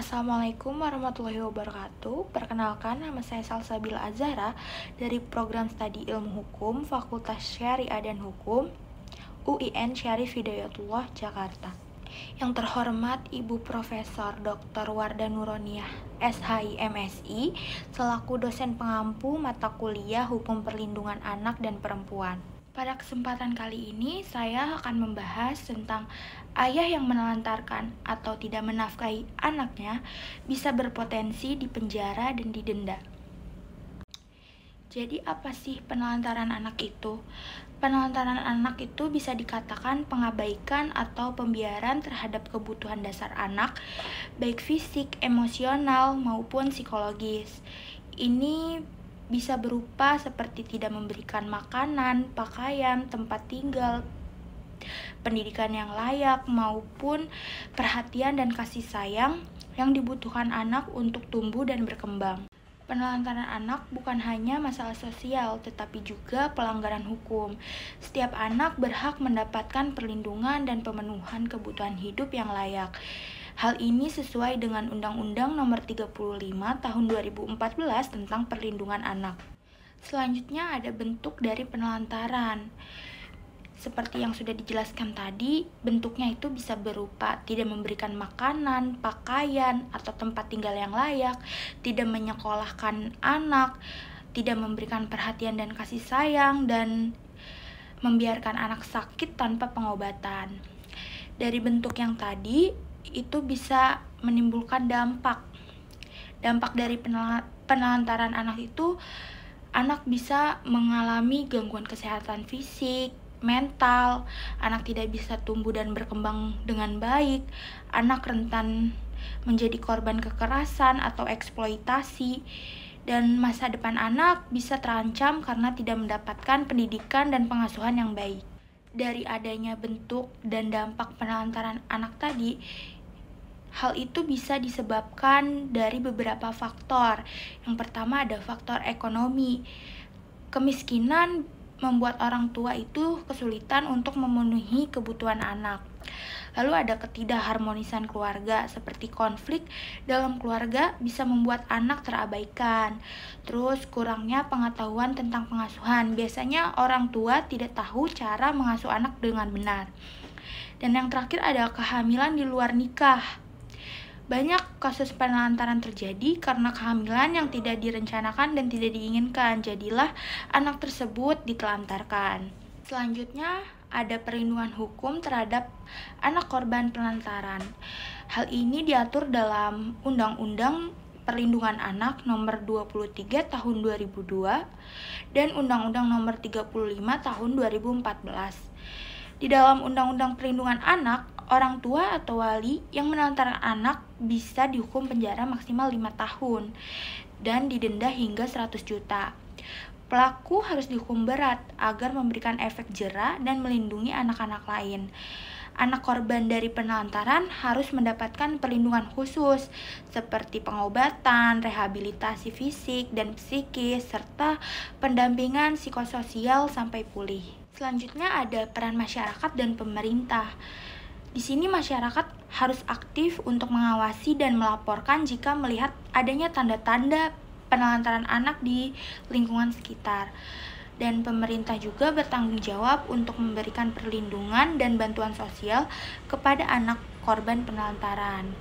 Assalamualaikum warahmatullahi wabarakatuh. Perkenalkan, nama saya Salsabila Azhara dari Program Studi Ilmu Hukum Fakultas Syariah dan Hukum UIN Syarif Hidayatullah Jakarta. Yang terhormat Ibu Profesor Dr. Wardah Nuroniah SHI MSI selaku dosen pengampu mata kuliah Hukum Perlindungan Anak dan Perempuan. Pada kesempatan kali ini, saya akan membahas tentang ayah yang menelantarkan atau tidak menafkahi anaknya bisa berpotensi dipenjara dan didenda. Jadi apa sih penelantaran anak itu? Penelantaran anak itu bisa dikatakan pengabaikan atau pembiaran terhadap kebutuhan dasar anak, baik fisik, emosional, maupun psikologis. Ini bisa berupa seperti tidak memberikan makanan, pakaian, tempat tinggal, pendidikan yang layak, maupun perhatian dan kasih sayang yang dibutuhkan anak untuk tumbuh dan berkembang. Penelantaran anak bukan hanya masalah sosial, tetapi juga pelanggaran hukum. Setiap anak berhak mendapatkan perlindungan dan pemenuhan kebutuhan hidup yang layak. Hal ini sesuai dengan Undang-Undang Nomor 35 Tahun 2014 tentang Perlindungan Anak. Selanjutnya ada bentuk dari penelantaran. Seperti yang sudah dijelaskan tadi, bentuknya itu bisa berupa tidak memberikan makanan, pakaian, atau tempat tinggal yang layak, tidak menyekolahkan anak, tidak memberikan perhatian dan kasih sayang, dan membiarkan anak sakit tanpa pengobatan. Dari bentuk yang tadi, itu bisa menimbulkan dampak. Dampak dari penelantaran anak itu, anak bisa mengalami gangguan kesehatan fisik, mental, anak tidak bisa tumbuh dan berkembang dengan baik, anak rentan menjadi korban kekerasan atau eksploitasi, dan masa depan anak bisa terancam karena tidak mendapatkan pendidikan dan pengasuhan yang baik. Dari adanya bentuk dan dampak penelantaran anak tadi, hal itu bisa disebabkan dari beberapa faktor. Yang pertama ada faktor ekonomi. Kemiskinan membuat orang tua itu kesulitan untuk memenuhi kebutuhan anak. Lalu ada ketidakharmonisan keluarga, seperti konflik dalam keluarga bisa membuat anak terabaikan. Terus kurangnya pengetahuan tentang pengasuhan. Biasanya orang tua tidak tahu cara mengasuh anak dengan benar. Dan yang terakhir ada kehamilan di luar nikah. Banyak kasus penelantaran terjadi karena kehamilan yang tidak direncanakan dan tidak diinginkan. Jadilah anak tersebut ditelantarkan. Selanjutnya ada perlindungan hukum terhadap anak korban penelantaran. Hal ini diatur dalam Undang-Undang Perlindungan Anak Nomor 23 Tahun 2002 dan Undang-Undang Nomor 35 Tahun 2014. Di dalam Undang-Undang Perlindungan Anak, orang tua atau wali yang menelantarkan anak bisa dihukum penjara maksimal 5 tahun dan didenda hingga 100 juta. Pelaku harus dihukum berat agar memberikan efek jera dan melindungi anak-anak lain. Anak korban dari penelantaran harus mendapatkan perlindungan khusus seperti pengobatan, rehabilitasi fisik dan psikis, serta pendampingan psikososial sampai pulih. Selanjutnya ada peran masyarakat dan pemerintah. Di sini masyarakat harus aktif untuk mengawasi dan melaporkan jika melihat adanya tanda-tanda penelantaran anak di lingkungan sekitar. Dan pemerintah juga bertanggung jawab untuk memberikan perlindungan dan bantuan sosial kepada anak korban penelantaran.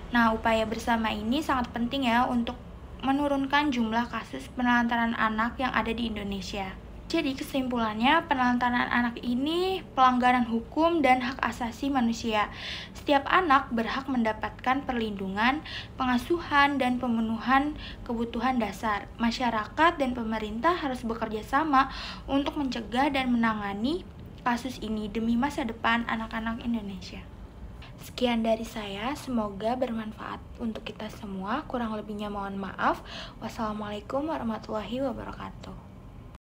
Nah, upaya bersama ini sangat penting ya untuk menurunkan jumlah kasus penelantaran anak yang ada di Indonesia. Jadi kesimpulannya, penelantaran anak ini pelanggaran hukum dan hak asasi manusia. Setiap anak berhak mendapatkan perlindungan, pengasuhan, dan pemenuhan kebutuhan dasar. Masyarakat dan pemerintah harus bekerja sama untuk mencegah dan menangani kasus ini demi masa depan anak-anak Indonesia. Sekian dari saya, semoga bermanfaat untuk kita semua. Kurang lebihnya mohon maaf. Wassalamualaikum warahmatullahi wabarakatuh.